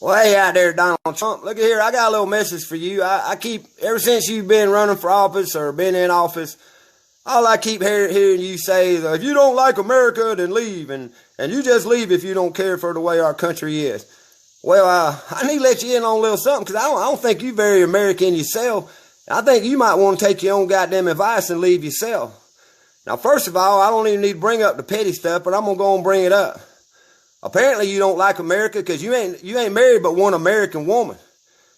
Well, hey out there, Donald Trump. Look at here. I got a little message for you. I keep, ever since you've been running for office or been in office, all I keep hearing you say is, if you don't like America, then leave. And you just leave if you don't care for the way our country is. Well, I need to let you in on a little something because I don't think you're very American yourself. I think you might want to take your own goddamn advice and leave yourself. Now, first of all, I don't even need to bring up the petty stuff, but I'm going to go and bring it up. Apparently you don't like America because you ain't married but one American woman.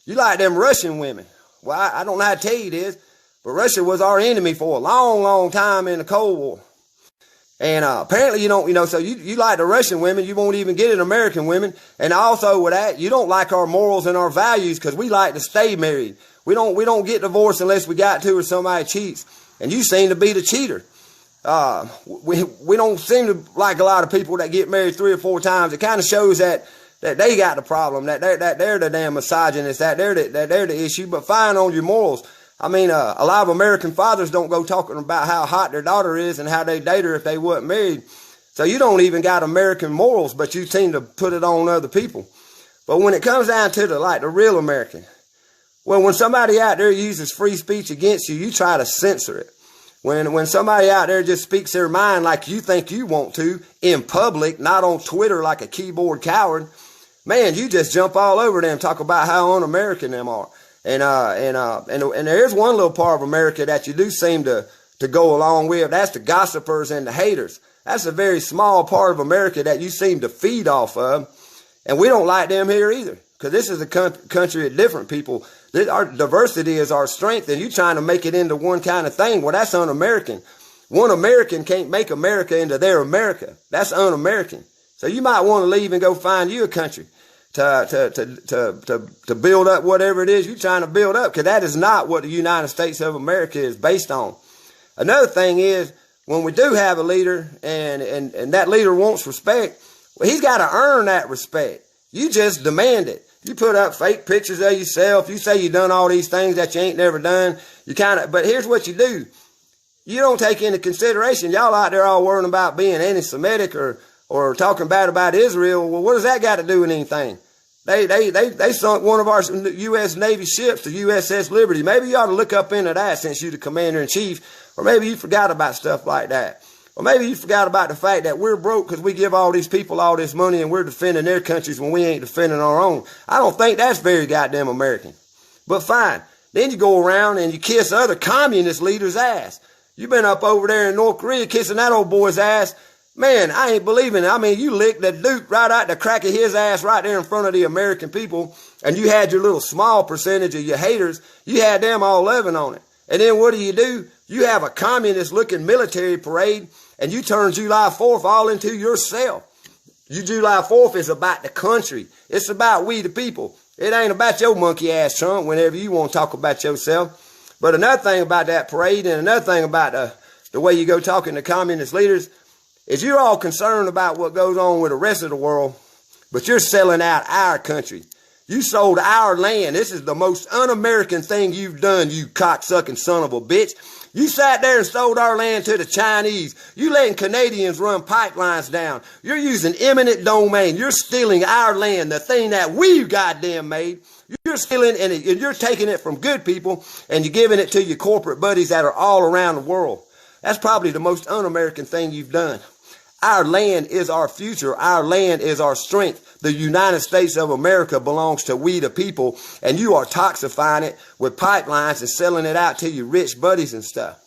You like them Russian women. Well, I don't know how to tell you this, but Russia was our enemy for a long, long time in the Cold War. And apparently you don't, so you like the Russian women, you won't even get an American women. And also with that, you don't like our morals and our values because we like to stay married. We don't get divorced unless we got to or somebody cheats. And you seem to be the cheater. We don't seem to like a lot of people that get married 3 or 4 times. It kind of shows that they got the problem, that they're the damn misogynist, that they're the issue. But fine on your morals. I mean, a lot of American fathers don't go talking about how hot their daughter is and how they date her if they wasn't married. So you don't even got American morals, but you seem to put it on other people. But when it comes down to the real American, well, when somebody out there uses free speech against you, you try to censor it. When somebody out there just speaks their mind like you think you want to in public, not on Twitter like a keyboard coward, man, you just jump all over them, talk about how un-American them are. And there's one little part of America that you do seem to go along with. That's the gossipers and the haters. That's a very small part of America that you seem to feed off of. And we don't like them here either, because this is a country of different people. Our diversity is our strength, and you trying to make it into one kind of thing. Well, that's un-American. One American can't make America into their America. That's un-American. So you might want to leave and go find you a country to build up whatever it is you're trying to build up, because that is not what the United States of America is based on. Another thing is, when we do have a leader and that leader wants respect, well, he's got to earn that respect. You just demand it. You put up fake pictures of yourself. You say you done all these things that you ain't never done. But here's what you do. You don't take into consideration, y'all out there all worrying about being anti-Semitic or talking bad about Israel. Well, what does that got to do with anything? They sunk one of our U.S. Navy ships, the USS Liberty. Maybe you ought to look up into that since you're the commander-in-chief. Or maybe you forgot about stuff like that. Or maybe you forgot about the fact that we're broke because we give all these people all this money and we're defending their countries when we ain't defending our own. I don't think that's very goddamn American. But fine. Then you go around and you kiss other communist leaders' ass. You've been up over there in North Korea kissing that old boy's ass. Man, I ain't believing it. I mean, you licked the Duke right out the crack of his ass right there in front of the American people. And you had your little small percentage of your haters. You had them all loving on it. And then what do? You have a communist-looking military parade, and you turn July 4th all into yourself. July 4th is about the country. It's about we the people. It ain't about your monkey-ass Trump whenever you want to talk about yourself. But another thing about that parade and another thing about the way you go talking to communist leaders is you're all concerned about what goes on with the rest of the world, but you're selling out our country. You sold our land. This is the most un-American thing you've done, you cocksucking son of a bitch. You sat there and sold our land to the Chinese. You letting Canadians run pipelines down. You're using eminent domain. You're stealing our land, the thing that we goddamn made. You're stealing and you're taking it from good people and you're giving it to your corporate buddies that are all around the world. That's probably the most un-American thing you've done. Our land is our future. Our land is our strength. The United States of America belongs to we the people, and you are toxifying it with pipelines and selling it out to your rich buddies and stuff.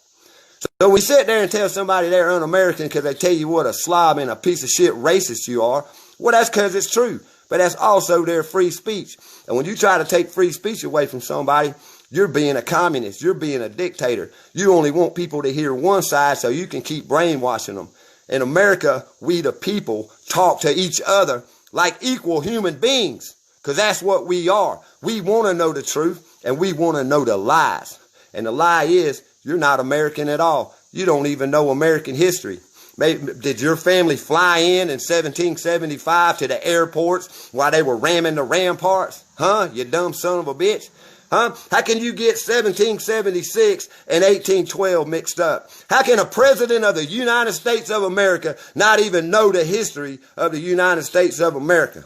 So we sit there and tell somebody they're un-American because they tell you what a slob and a piece of shit racist you are. Well, that's because it's true, but that's also their free speech. And when you try to take free speech away from somebody, you're being a communist. You're being a dictator. You only want people to hear one side so you can keep brainwashing them. In America, we the people talk to each other like equal human beings, because that's what we are. We want to know the truth, and we want to know the lies. And the lie is, you're not American at all. You don't even know American history. Maybe, did your family fly in 1775 to the airports while they were ramming the ramparts? Huh? You dumb son of a bitch. Huh? How can you get 1776 and 1812 mixed up? How can a president of the United States of America not even know the history of the United States of America?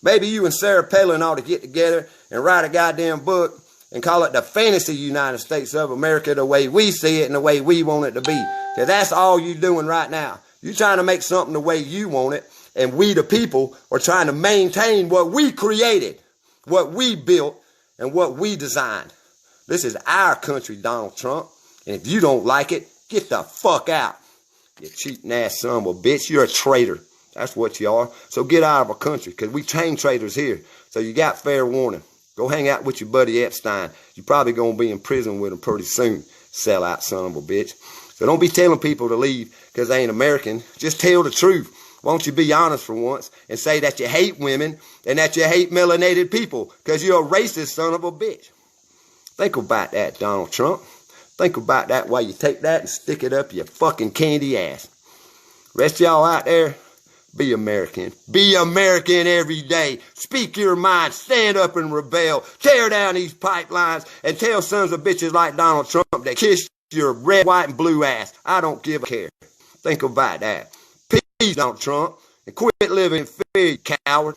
Maybe you and Sarah Palin ought to get together and write a goddamn book and call it the Fantasy United States of America, the way we see it and the way we want it to be. Because that's all you're doing right now. You're trying to make something the way you want it, and we, the people, are trying to maintain what we created, what we built, and what we designed. This is our country, Donald Trump. And if you don't like it, get the fuck out. You cheating ass son of a bitch. You're a traitor. That's what you are. So get out of our country, because we train traitors here. So you got fair warning. Go hang out with your buddy Epstein. You're probably going to be in prison with him pretty soon. Sellout son of a bitch. So don't be telling people to leave because they ain't American. Just tell the truth. Won't you be honest for once and say that you hate women and that you hate melanated people because you're a racist son of a bitch. Think about that, Donald Trump. Think about that while you take that and stick it up your fucking candy ass. Rest of y'all out there, be American. Be American every day. Speak your mind. Stand up and rebel. Tear down these pipelines and tell sons of bitches like Donald Trump to kiss your red, white, and blue ass. I don't give a care. Think about that. Peace, Donald Trump. And quit living in fear, you coward.